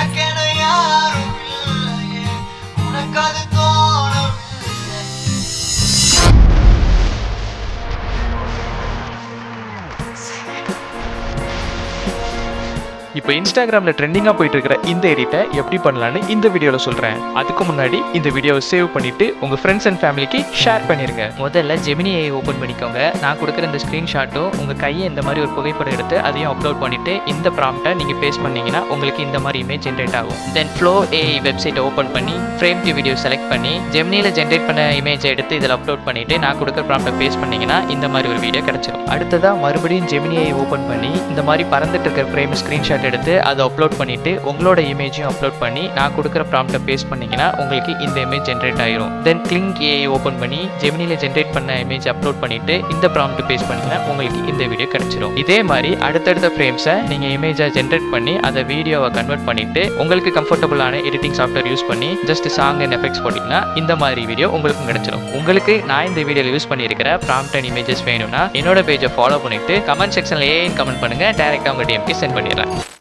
எனக்கென யாரும் இல்லையே, உனக்கு அது தோணவில்லை. இப்போ இன்ஸ்டாகிராமில் ட்ரெண்டிங்காக போயிட்டு இருக்கிற இந்த எடிட்டை எப்படி பண்ணலான்னு இந்த வீடியோவில் சொல்கிறேன். அதுக்கு முன்னாடி இந்த வீடியோவை சேவ் பண்ணிவிட்டு உங்கள் ஃப்ரெண்ட்ஸ் அண்ட் ஃபேமிலிக்கு ஷேர் பண்ணிடுங்க. முதல்ல ஜெமினி AI ஓப்பன் பண்ணிக்கோங்க. நான் கொடுக்குற இந்த ஸ்க்ரீன்ஷாட்டும் உங்கள் கையை இந்த மாதிரி ஒரு புகைப்படம் எடுத்து அதையும் அப்லோட் பண்ணிவிட்டு இந்த ப்ராம்ப்டை நீங்கள் பேஸ்ட் பண்ணிங்கன்னா உங்களுக்கு இந்த மாதிரி இமேஜ் ஜென்ரேட் ஆகும். தென் Flow AI வெப்சைட்டை ஓப்பன் பண்ணி ஃப்ரேம் டு வீடியோ செலக்ட் பண்ணி ஜெமினியில் ஜென்ரேட் பண்ண இமேஜை எடுத்து இதில் அப்லோட் பண்ணிவிட்டு நான் கொடுக்குற ப்ராம்ப்டை பேஸ்ட் பண்ணிங்கன்னா இந்த மாதிரி ஒரு வீடியோ கிடச்சிடும். அடுத்ததாக மறுபடியும் ஜெமினி AI ஓப்பன் பண்ணி இந்த மாதிரி பறந்துட்டு இருக்கிற ஃப்ரேம் ஸ்க்ரீன்ஷாட் எடுத்து அதை அப்லோட் பண்ணிட்டு உங்களோட இமேஜையும் அப்லோட் பண்ணி நான் கொடுக்குற ப்ராம்ப்டை பேஸ்ட் பண்ணீங்கன்னா உங்களுக்கு இந்த இமேஜ் ஜென்ரேட் ஆயிரும். தென் கிளிங் AI ஓப்பன் பண்ணி ஜெமினியில் ஜென்ரேட் பண்ண இமேஜ் அப்லோட் பண்ணிட்டு இந்த ப்ராம்ப்ட் பேஸ்ட் பண்ணீங்கன்னா உங்களுக்கு இந்த வீடியோ கிடைச்சிரும். இதே மாதிரி அடுத்தடுத்த ஃப்ரேம்ஸை நீங்கள் இமேஜை ஜென்ரேட் பண்ணி அதை வீடியோவை கன்வெர்ட் பண்ணிட்டு உங்களுக்கு கம்ஃபர்டபுளான எடிட்டிங் சாஃப்ட்வேர் யூஸ் பண்ணி ஜஸ்ட் சாங் அண்ட் எஃபெக்ட்ஸ் போட்டிங்கன்னா இந்த மாதிரி வீடியோ உங்களுக்கு கிடைச்சிரும். உங்களுக்கு நான் இந்த வீடியோவில் யூஸ் பண்ணியிருக்கிற ப்ராம்ப்ட் அண்ட் இமேஜஸ் வேணும்னா என்னோட பேஜை ஃபாலோ பண்ணிட்டு கமெண்ட் செக்ஷனில் ஏன்னு கமெண்ட் பண்ணுங்க. டைரக்டாக உங்கள் டிஎம்க்கு சென்ட் பண்ணிடுறேன்.